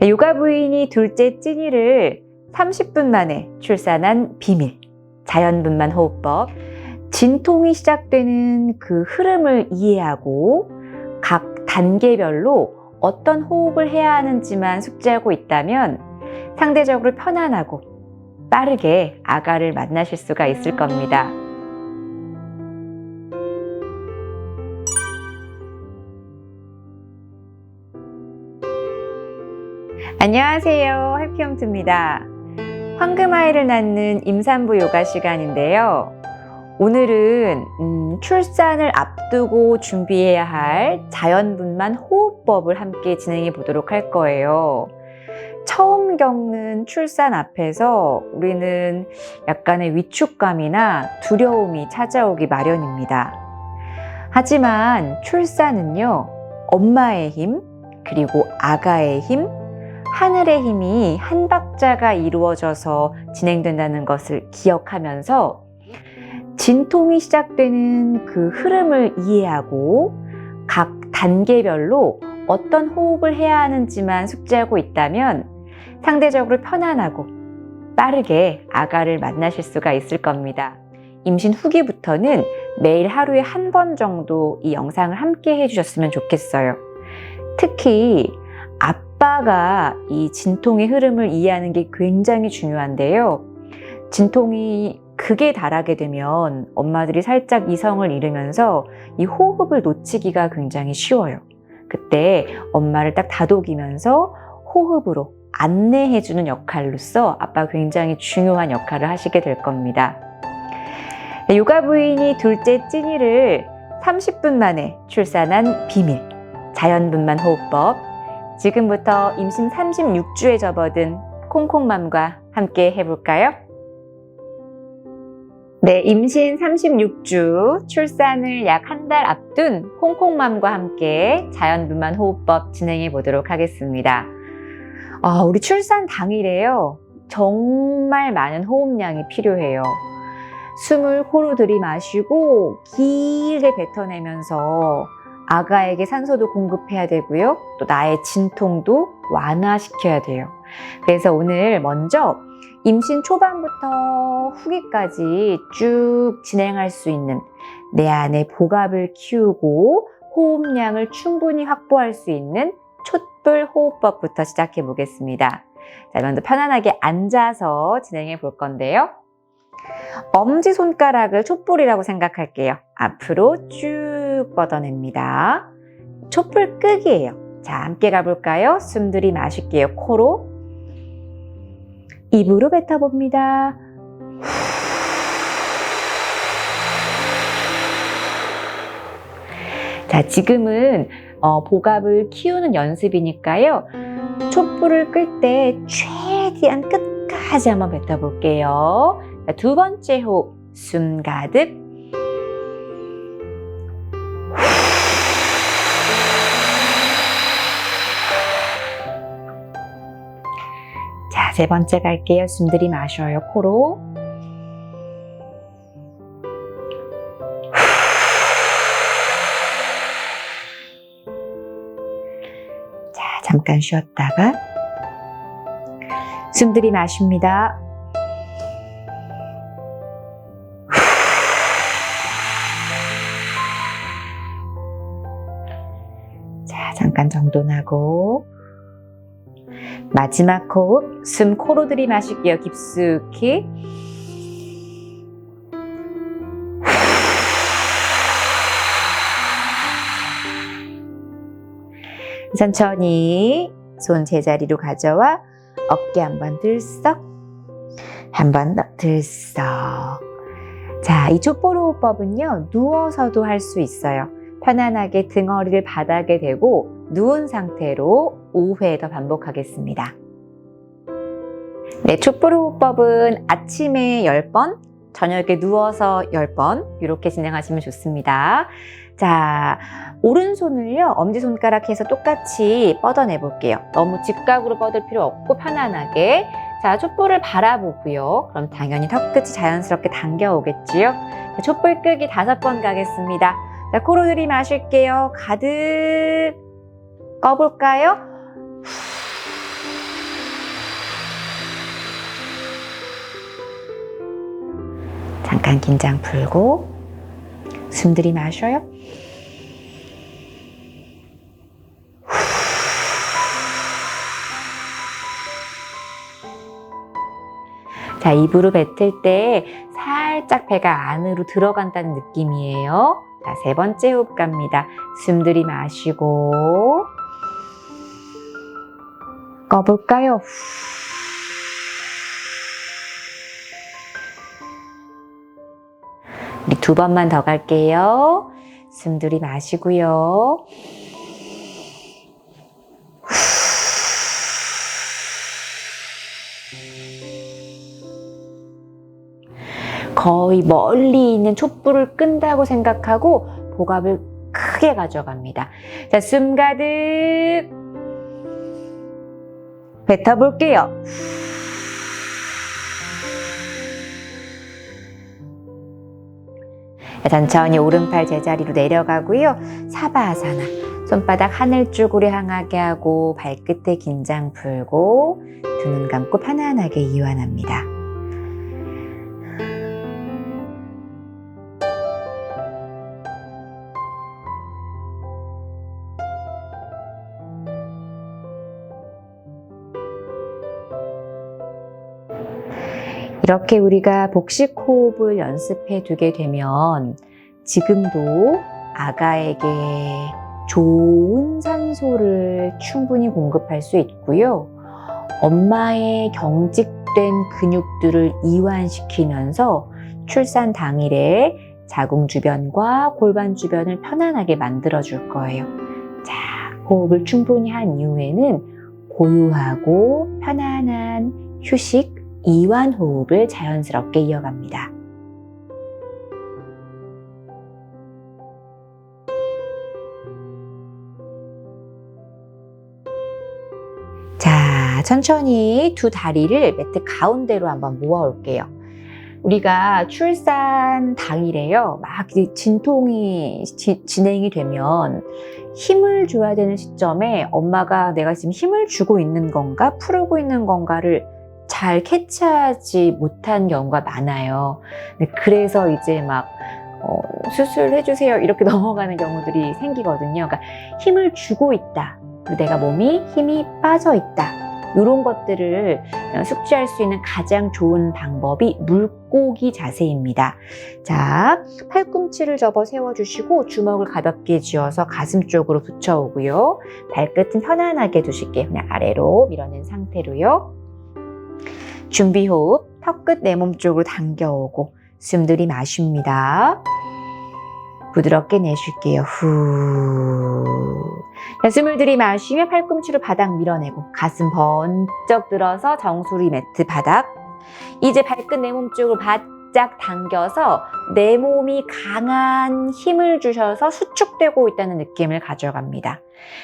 요가 부인이 둘째 찐이를 30분 만에 출산한 비밀, 자연분만 호흡법, 진통이 시작되는 그 흐름을 이해하고 각 단계별로 어떤 호흡을 해야 하는지만 숙지하고 있다면 상대적으로 편안하고 빠르게 아가를 만나실 수가 있을 겁니다. 안녕하세요. 해피홈트입니다. 황금아이를 낳는 임산부 요가 시간인데요. 오늘은 출산을 앞두고 준비해야 할 자연분만 호흡법을 함께 진행해 보도록 할 거예요. 처음 겪는 출산 앞에서 우리는 약간의 위축감이나 두려움이 찾아오기 마련입니다. 하지만 출산은요, 엄마의 힘, 그리고 아가의 힘, 하늘의 힘이 한 박자가 이루어져서 진행된다는 것을 기억하면서 진통이 시작되는 그 흐름을 이해하고 각 단계별로 어떤 호흡을 해야 하는지만 숙지하고 있다면 상대적으로 편안하고 빠르게 아가를 만나실 수가 있을 겁니다. 임신 후기부터는 매일 하루에 한 번 정도 이 영상을 함께 해주셨으면 좋겠어요. 특히 아빠가 이 진통의 흐름을 이해하는 게 굉장히 중요한데요. 진통이 극에 달하게 되면 엄마들이 살짝 이성을 잃으면서 이 호흡을 놓치기가 굉장히 쉬워요. 그때 엄마를 딱 다독이면서 호흡으로 안내해주는 역할로서 아빠가 굉장히 중요한 역할을 하시게 될 겁니다. 요가 부인이 둘째 찐이를 30분 만에 출산한 비밀, 자연분만 호흡법, 지금부터 임신 36주에 접어든 콩콩맘과 함께 해볼까요? 네, 임신 36주, 출산을 약 한 달 앞둔 콩콩맘과 함께 자연분만 호흡법 진행해 보도록 하겠습니다. 우리 출산 당일에요, 정말 많은 호흡량이 필요해요. 숨을 코로 들이마시고 길게 뱉어내면서 아가에게 산소도 공급해야 되고요. 또 나의 진통도 완화시켜야 돼요. 그래서 오늘 먼저 임신 초반부터 후기까지 쭉 진행할 수 있는 내 안에 복압을 키우고 호흡량을 충분히 확보할 수 있는 촛불 호흡법부터 시작해 보겠습니다. 자, 먼저 편안하게 앉아서 진행해 볼 건데요. 엄지손가락을 촛불이라고 생각할게요. 앞으로 쭉 뻗어냅니다. 촛불 끄기예요. 자, 함께 가볼까요? 숨 들이마실게요. 코로. 입으로 뱉어봅니다. 자, 지금은 복압을 키우는 연습이니까요. 촛불을 끌 때 최대한 끝까지 한번 뱉어볼게요. 자, 두 번째 호흡, 숨 가득. 자, 세 번째 갈게요. 숨 들이마셔요. 코로. 자, 잠깐 쉬었다가 숨 들이마십니다. 자, 잠깐 정돈하고 마지막 호흡, 숨 코로 들이마실게요. 깊숙이. 천천히 손 제자리로 가져와 어깨 한번 들썩, 한번 더 들썩. 자, 이 촛불 호흡법은요, 누워서도 할 수 있어요. 편안하게 등허리를 바닥에 대고 누운 상태로 5회 더 반복하겠습니다. 네, 촛불 호흡법은 아침에 10번, 저녁에 누워서 10번 이렇게 진행하시면 좋습니다. 자, 오른손을요, 엄지손가락 해서 똑같이 뻗어내 볼게요. 너무 직각으로 뻗을 필요 없고 편안하게. 자, 촛불을 바라보고요. 그럼 당연히 턱끝이 자연스럽게 당겨오겠지요. 자, 촛불 끄기 5번 가겠습니다. 자, 코로 들이마실게요. 가득 꺼볼까요? 잠깐 긴장 풀고 숨 들이마셔요. 자, 입으로 뱉을 때 살짝 배가 안으로 들어간다는 느낌이에요. 자, 세 번째 호흡 갑니다. 숨 들이마시고 꺼볼까요? 우리 두 번만 더 갈게요. 숨 들이마시고요. 거의 멀리 있는 촛불을 끈다고 생각하고 복압을 크게 가져갑니다. 자, 숨 가득 뱉어볼게요. 천천히 오른팔 제자리로 내려가고요. 사바아사나, 손바닥 하늘 쪽으로 향하게 하고 발끝에 긴장 풀고 두 눈 감고 편안하게 이완합니다. 이렇게 우리가 복식 호흡을 연습해 두게 되면 지금도 아가에게 좋은 산소를 충분히 공급할 수 있고요. 엄마의 경직된 근육들을 이완시키면서 출산 당일에 자궁 주변과 골반 주변을 편안하게 만들어 줄 거예요. 자, 호흡을 충분히 한 이후에는 고요하고 편안한 휴식, 이완 호흡을 자연스럽게 이어갑니다. 자, 천천히 두 다리를 매트 가운데로 한번 모아 올게요. 우리가 출산 당일에요, 막 진통이 진행이 되면 힘을 줘야 되는 시점에 엄마가 내가 지금 힘을 주고 있는 건가, 풀고 있는 건가를 잘 캐치하지 못한 경우가 많아요. 그래서 이제 막 수술해주세요 이렇게 넘어가는 경우들이 생기거든요. 그러니까 힘을 주고 있다, 그리고 내가 몸이 힘이 빠져 있다, 이런 것들을 숙지할 수 있는 가장 좋은 방법이 물고기 자세입니다. 자, 팔꿈치를 접어 세워주시고 주먹을 가볍게 쥐어서 가슴 쪽으로 붙여오고요. 발끝은 편안하게 두실게요. 그냥 아래로 밀어낸 상태로요. 준비 호흡, 턱끝 내 몸 쪽으로 당겨오고 숨 들이마십니다. 부드럽게 내쉴게요. 후. 자, 숨을 들이마시며 팔꿈치로 바닥 밀어내고 가슴 번쩍 들어서 정수리 매트 바닥. 이제 발끝 내 몸 쪽으로 바짝 당겨서 내 몸이 강한 힘을 주셔서 수축되고 있다는 느낌을 가져갑니다.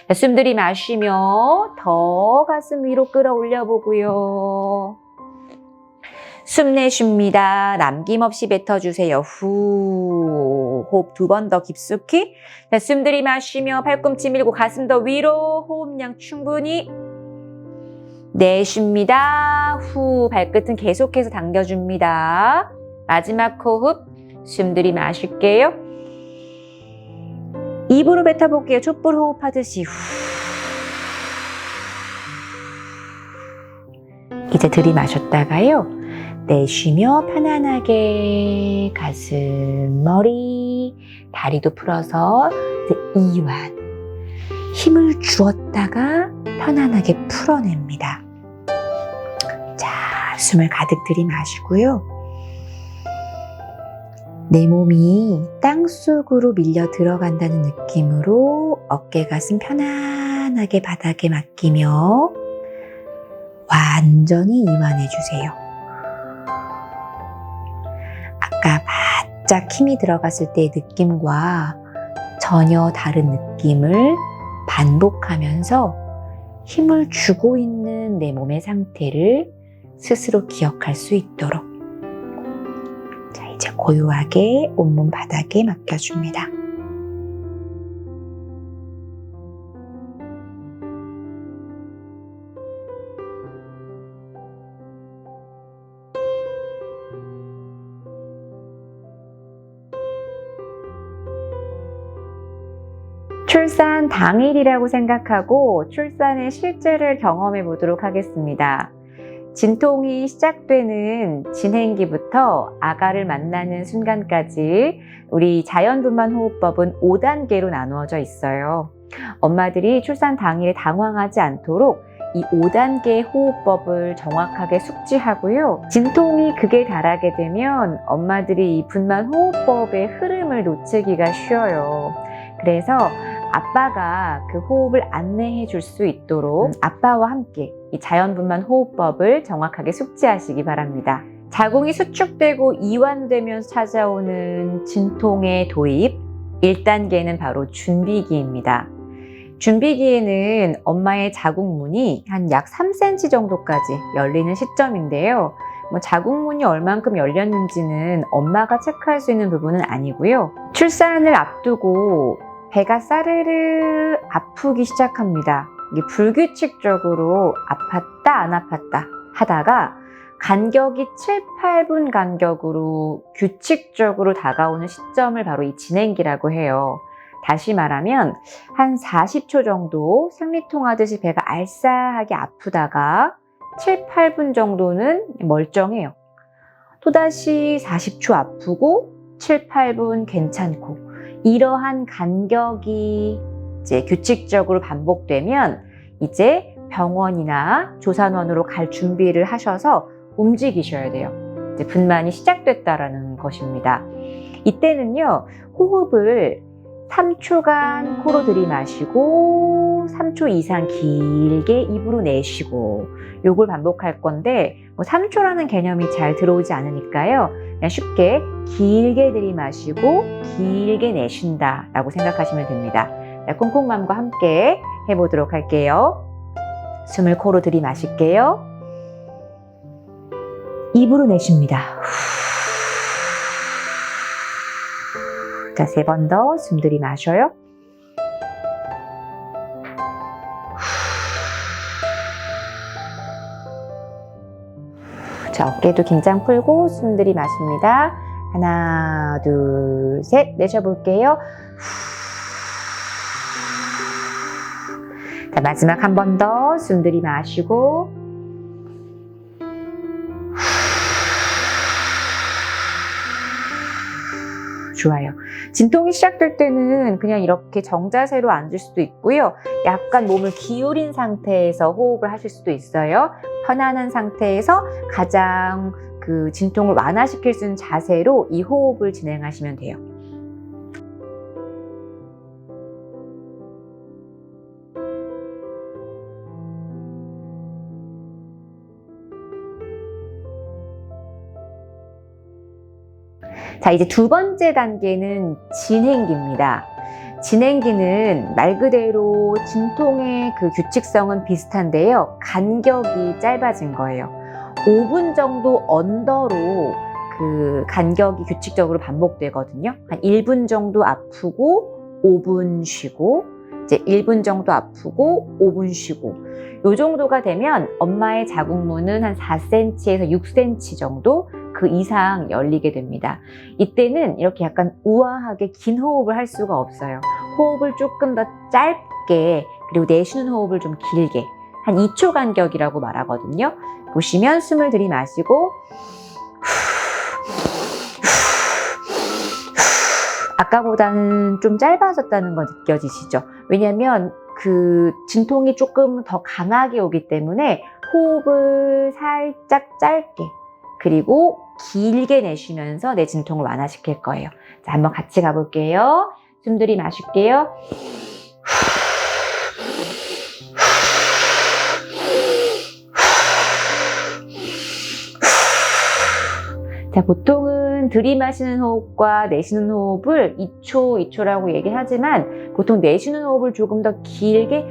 자, 숨 들이마시며 더 가슴 위로 끌어올려 보고요. 숨 내쉽니다. 남김없이 뱉어주세요. 후. 호흡 두 번 더 깊숙이. 자, 숨 들이마시며 팔꿈치 밀고 가슴 더 위로. 호흡량 충분히. 내쉽니다. 후. 발끝은 계속해서 당겨줍니다. 마지막 호흡. 숨 들이마실게요. 입으로 뱉어볼게요. 촛불 호흡하듯이. 후. 이제 들이마셨다가요. 내쉬며 편안하게 가슴, 머리, 다리도 풀어서 이완. 힘을 주었다가 편안하게 풀어냅니다. 자, 숨을 가득 들이마시고요. 내 몸이 땅속으로 밀려 들어간다는 느낌으로 어깨, 가슴 편안하게 바닥에 맡기며 완전히 이완해 주세요. 아까 바짝 힘이 들어갔을 때의 느낌과 전혀 다른 느낌을 반복하면서 힘을 주고 있는 내 몸의 상태를 스스로 기억할 수 있도록. 자, 이제 고요하게 온몸 바닥에 맡겨줍니다. 출산 당일이라고 생각하고 출산의 실제를 경험해 보도록 하겠습니다. 진통이 시작되는 진행기부터 아가를 만나는 순간까지 우리 자연분만호흡법은 5단계로 나누어져 있어요. 엄마들이 출산 당일에 당황하지 않도록 이 5단계 호흡법을 정확하게 숙지하고요. 진통이 극에 달하게 되면 엄마들이 이 분만호흡법의 흐름을 놓치기가 쉬워요. 그래서 아빠가 그 호흡을 안내해 줄 수 있도록 아빠와 함께 이 자연분만호흡법을 정확하게 숙지하시기 바랍니다. 자궁이 수축되고 이완되면서 찾아오는 진통의 도입, 1단계는 바로 준비기입니다. 준비기에는 엄마의 자궁문이 한 약 3cm 정도까지 열리는 시점인데요. 자궁문이 얼만큼 열렸는지는 엄마가 체크할 수 있는 부분은 아니고요. 출산을 앞두고 배가 싸르르 아프기 시작합니다. 이게 불규칙적으로 아팠다 안 아팠다 하다가 간격이 7, 8분 간격으로 규칙적으로 다가오는 시점을 바로 이 진행기라고 해요. 다시 말하면 한 40초 정도 생리통하듯이 배가 알싸하게 아프다가 7, 8분 정도는 멀쩡해요. 또다시 40초 아프고 7, 8분 괜찮고 이러한 간격이 이제 규칙적으로 반복되면 이제 병원이나 조산원으로 갈 준비를 하셔서 움직이셔야 돼요. 이제 분만이 시작됐다라는 것입니다. 이때는요, 호흡을 3초간 코로 들이마시고 3초 이상 길게 입으로 내쉬고 요걸 반복할 건데 3초라는 개념이 잘 들어오지 않으니까요. 그냥 쉽게 길게 들이마시고 길게 내쉰다 라고 생각하시면 됩니다. 자, 콩콩맘과 함께 해보도록 할게요. 숨을 코로 들이마실게요. 입으로 내쉽니다. 자, 3번 더 숨 들이마셔요. 자, 어깨도 긴장 풀고 숨 들이마십니다. 하나, 둘, 셋 내쉬어볼게요. 자, 마지막 한 번 더 숨 들이마시고 좋아요. 진통이 시작될 때는 그냥 이렇게 정자세로 앉을 수도 있고요. 약간 몸을 기울인 상태에서 호흡을 하실 수도 있어요. 편안한 상태에서 가장 그 진통을 완화시킬 수 있는 자세로 이 호흡을 진행하시면 돼요. 자, 이제 2번째 단계는 진행기입니다. 진행기는 말 그대로 진통의 그 규칙성은 비슷한데요. 간격이 짧아진 거예요. 5분 정도 언더로 그 간격이 규칙적으로 반복되거든요. 한 1분 정도 아프고 5분 쉬고 이제 1분 정도 아프고 5분 쉬고 요 정도가 되면 엄마의 자궁문은 한 4cm에서 6cm 정도 그 이상 열리게 됩니다. 이때는 이렇게 약간 우아하게 긴 호흡을 할 수가 없어요. 호흡을 조금 더 짧게 그리고 내쉬는 호흡을 좀 길게 한 2초 간격이라고 말하거든요. 보시면 숨을 들이마시고 아까보다는 좀 짧아졌다는 거 느껴지시죠? 왜냐면 그 진통이 조금 더 강하게 오기 때문에 호흡을 살짝 짧게 그리고 길게 내쉬면서 내 진통을 완화시킬 거예요. 자, 한번 같이 가볼게요. 숨 들이마실게요. 자, 보통은 들이마시는 호흡과 내쉬는 호흡을 2초, 2초라고 얘기하지만 보통 내쉬는 호흡을 조금 더 길게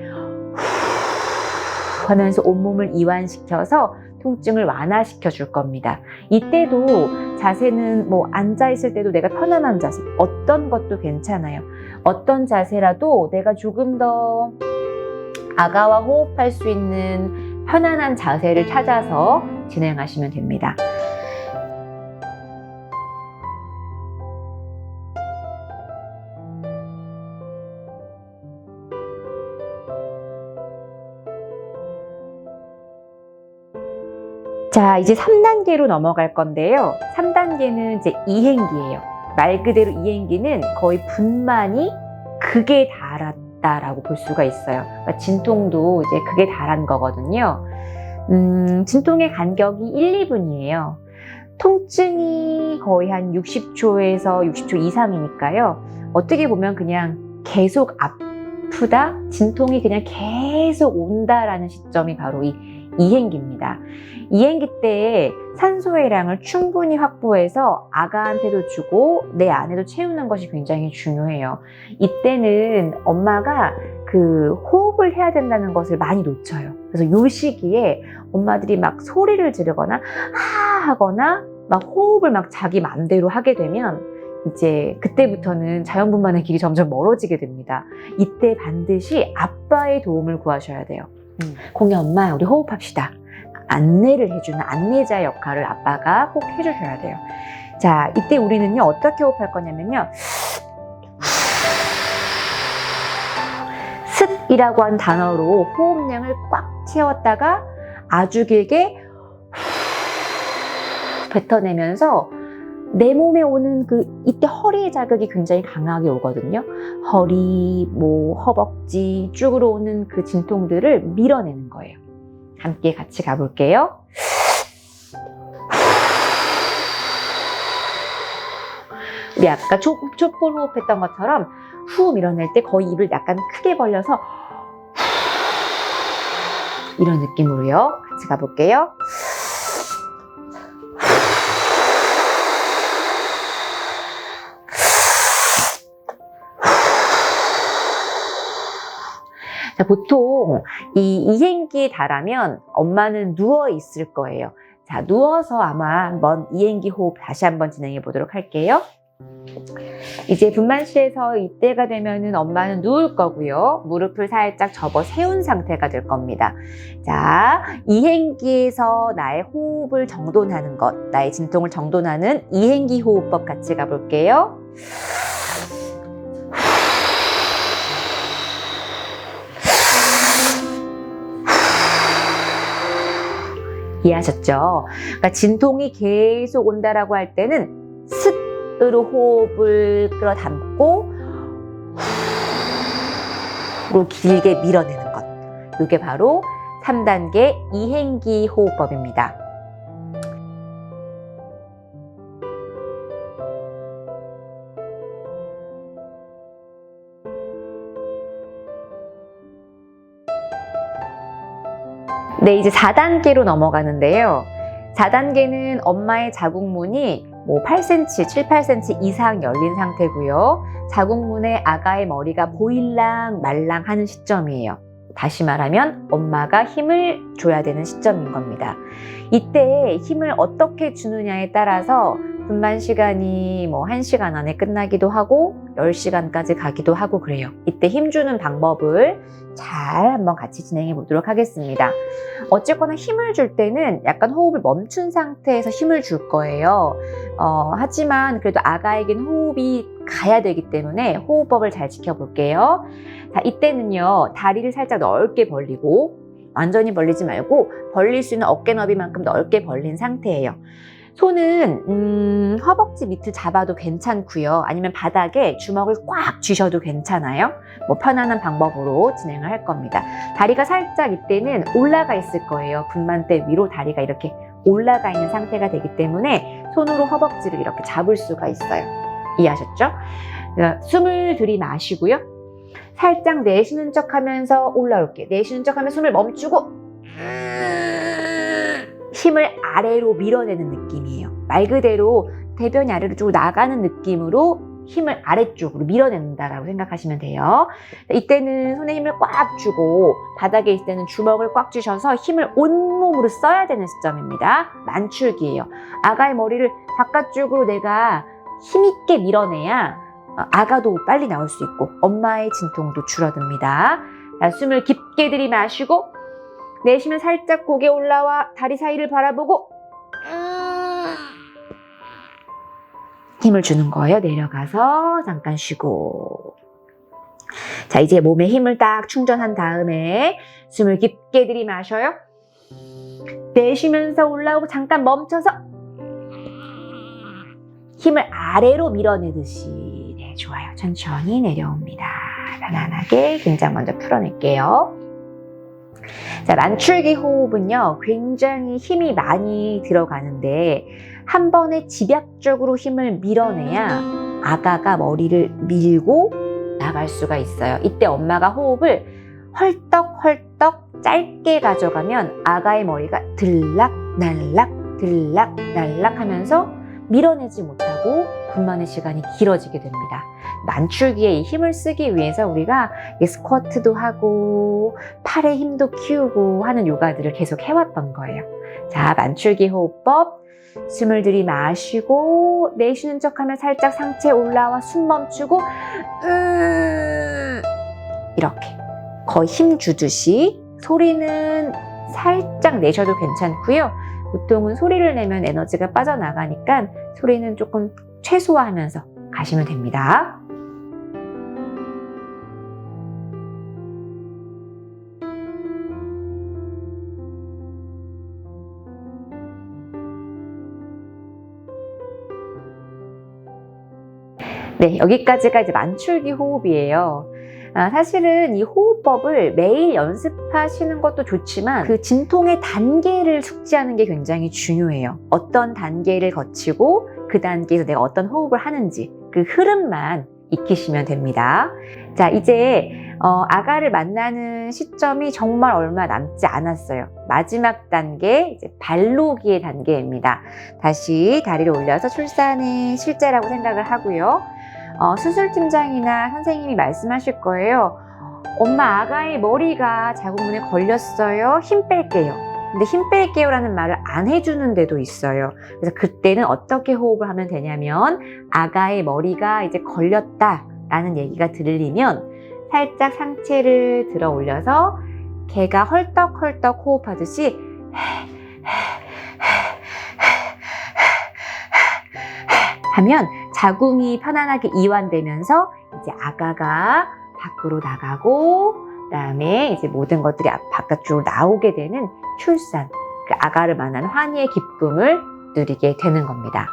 하면서 온몸을 이완시켜서 통증을 완화시켜 줄 겁니다. 이때도 자세는 뭐 앉아있을 때도 내가 편안한 자세, 어떤 것도 괜찮아요. 어떤 자세라도 내가 조금 더 아가와 호흡할 수 있는 편안한 자세를 찾아서 진행하시면 됩니다. 자, 이제 3단계로 넘어갈 건데요. 3단계는 이제 이행기예요. 말 그대로 이행기는 거의 분만이 극에 달았다라고 볼 수가 있어요. 그러니까 진통도 이제 극에 달한 거거든요. 진통의 간격이 1, 2분이에요. 통증이 거의 한 60초에서 60초 이상이니까요. 어떻게 보면 그냥 계속 아프다, 진통이 그냥 계속 온다라는 시점이 바로 이 이행기입니다. 이행기 때 산소의 양을 충분히 확보해서 아가한테도 주고 내 안에도 채우는 것이 굉장히 중요해요. 이때는 엄마가 그 호흡을 해야 된다는 것을 많이 놓쳐요. 그래서 이 시기에 엄마들이 막 소리를 지르거나 하거나 막 호흡을 막 자기 맘대로 하게 되면 이제 그때부터는 자연분만의 길이 점점 멀어지게 됩니다. 이때 반드시 아빠의 도움을 구하셔야 돼요. 공이 엄마, 우리 호흡합시다. 안내를 해주는 안내자 역할을 아빠가 꼭 해주셔야 돼요. 자, 이때 우리는요, 어떻게 호흡할 거냐면요. 습이라고 한 단어로 호흡량을 꽉 채웠다가 아주 길게 뱉어내면서 내 몸에 오는 이때 허리의 자극이 굉장히 강하게 오거든요. 허리, 허벅지 쭉으로 오는 그 진통들을 밀어내는 거예요. 함께 같이 가볼게요. 우리 아까 촛불 호흡했던 것처럼 후 밀어낼 때 거의 입을 약간 크게 벌려서 이런 느낌으로요. 같이 가볼게요. 자, 보통 이 이행기에 달하면 엄마는 누워 있을 거예요. 자, 누워서 아마 한번 이행기 호흡 다시 한번 진행해 보도록 할게요. 이제 분만실에서 이때가 되면은 엄마는 누울 거고요. 무릎을 살짝 접어 세운 상태가 될 겁니다. 자, 이행기에서 나의 호흡을 정돈하는 것, 나의 진통을 정돈하는 이행기 호흡법 같이 가볼게요. 이해하셨죠? 그러니까 진통이 계속 온다라고 할 때는 습으로 호흡을 끌어담고 로 길게 밀어내는 것. 이게 바로 3단계 이행기 호흡법입니다. 네, 이제 4단계로 넘어가는데요. 4단계는 엄마의 자궁문이 8cm, 7, 8cm 이상 열린 상태고요. 자궁문에 아가의 머리가 보일랑 말랑 하는 시점이에요. 다시 말하면 엄마가 힘을 줘야 되는 시점인 겁니다. 이때 힘을 어떻게 주느냐에 따라서 분만 시간이 1시간 안에 끝나기도 하고 10시간까지 가기도 하고 그래요. 이때 힘주는 방법을 잘 한번 같이 진행해 보도록 하겠습니다. 어쨌거나 힘을 줄 때는 약간 호흡을 멈춘 상태에서 힘을 줄 거예요. 하지만 그래도 아가에겐 호흡이 가야 되기 때문에 호흡법을 잘 지켜볼게요. 자, 이때는요, 다리를 살짝 넓게 벌리고 완전히 벌리지 말고 벌릴 수 있는 어깨 너비만큼 넓게 벌린 상태예요. 손은 허벅지 밑을 잡아도 괜찮고요. 아니면 바닥에 주먹을 꽉 쥐셔도 괜찮아요. 편안한 방법으로 진행을 할 겁니다. 다리가 살짝 이때는 올라가 있을 거예요. 분만대 위로 다리가 이렇게 올라가 있는 상태가 되기 때문에 손으로 허벅지를 이렇게 잡을 수가 있어요. 이해하셨죠? 숨을 들이마시고요. 살짝 내쉬는 척 하면서 올라올게. 내쉬는 척 하면서 숨을 멈추고 힘을 아래로 밀어내는 느낌이에요. 말 그대로 대변이 아래로 쭉 나가는 느낌으로 힘을 아래쪽으로 밀어낸다라고 생각하시면 돼요. 이때는 손에 힘을 꽉 주고 바닥에 있을 때는 주먹을 꽉 쥐셔서 힘을 온몸으로 써야 되는 시점입니다. 만출기예요. 아가의 머리를 바깥쪽으로 내가 힘있게 밀어내야 아가도 빨리 나올 수 있고 엄마의 진통도 줄어듭니다. 자, 숨을 깊게 들이마시고 내쉬면 살짝 고개 올라와 다리 사이를 바라보고 힘을 주는 거예요. 내려가서 잠깐 쉬고. 자, 이제 몸에 힘을 딱 충전한 다음에 숨을 깊게 들이마셔요. 내쉬면서 올라오고 잠깐 멈춰서 힘을 아래로 밀어내듯이. 네, 좋아요. 천천히 내려옵니다. 편안하게 긴장 먼저 풀어낼게요. 자, 만출기 호흡은요, 굉장히 힘이 많이 들어가는데 한 번에 집약적으로 힘을 밀어내야 아가가 머리를 밀고 나갈 수가 있어요. 이때 엄마가 호흡을 헐떡헐떡 짧게 가져가면 아가의 머리가 들락날락 들락날락 하면서 밀어내지 못하고 분만의 시간이 길어지게 됩니다. 만출기에 이 힘을 쓰기 위해서 우리가 스쿼트도 하고 팔의 힘도 키우고 하는 요가들을 계속 해왔던 거예요. 자, 만출기 호흡법. 숨을 들이마시고 내쉬는 척하면 살짝 상체 올라와 숨 멈추고 이렇게 거의 힘 주듯이. 소리는 살짝 내셔도 괜찮고요. 보통은 소리를 내면 에너지가 빠져나가니까 소리는 조금 최소화하면서 가시면 됩니다. 네, 여기까지가 이제 만출기 호흡이에요. 사실은 이 호흡법을 매일 연습하시는 것도 좋지만 그 진통의 단계를 숙지하는 게 굉장히 중요해요. 어떤 단계를 거치고 그 단계에서 내가 어떤 호흡을 하는지 그 흐름만 익히시면 됩니다. 자, 이제 아가를 만나는 시점이 정말 얼마 남지 않았어요. 마지막 단계, 이제 발로기의 단계입니다. 다시 다리를 올려서 출산의 실제라고 생각을 하고요. 수술팀장이나 선생님이 말씀하실 거예요. 엄마, 아가의 머리가 자궁문에 걸렸어요. 힘 뺄게요. 근데 힘 뺄게요 라는 말을 안 해주는 데도 있어요. 그래서 그때는 어떻게 호흡을 하면 되냐면 아가의 머리가 이제 걸렸다 라는 얘기가 들리면 살짝 상체를 들어 올려서 개가 헐떡헐떡 호흡하듯이 하면 자궁이 편안하게 이완되면서 이제 아가가 밖으로 나가고 그다음에 이제 모든 것들이 바깥쪽으로 나오게 되는 출산, 그 아가를 만난 환희의 기쁨을 누리게 되는 겁니다.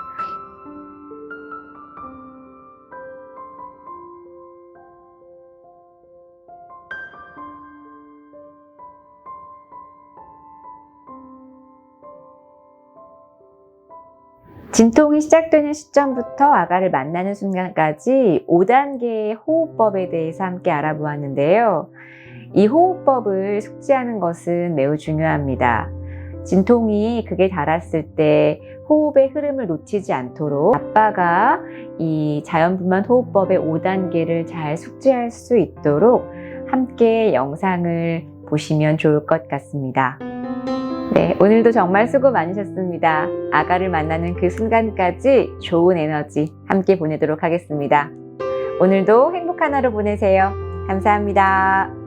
진통이 시작되는 시점부터 아가를 만나는 순간까지 5단계의 호흡법에 대해서 함께 알아보았는데요. 이 호흡법을 숙지하는 것은 매우 중요합니다. 진통이 극에 달했을 때 호흡의 흐름을 놓치지 않도록 아빠가 이 자연분만 호흡법의 5단계를 잘 숙지할 수 있도록 함께 영상을 보시면 좋을 것 같습니다. 네, 오늘도 정말 수고 많으셨습니다. 아가를 만나는 그 순간까지 좋은 에너지 함께 보내도록 하겠습니다. 오늘도 행복한 하루 보내세요. 감사합니다.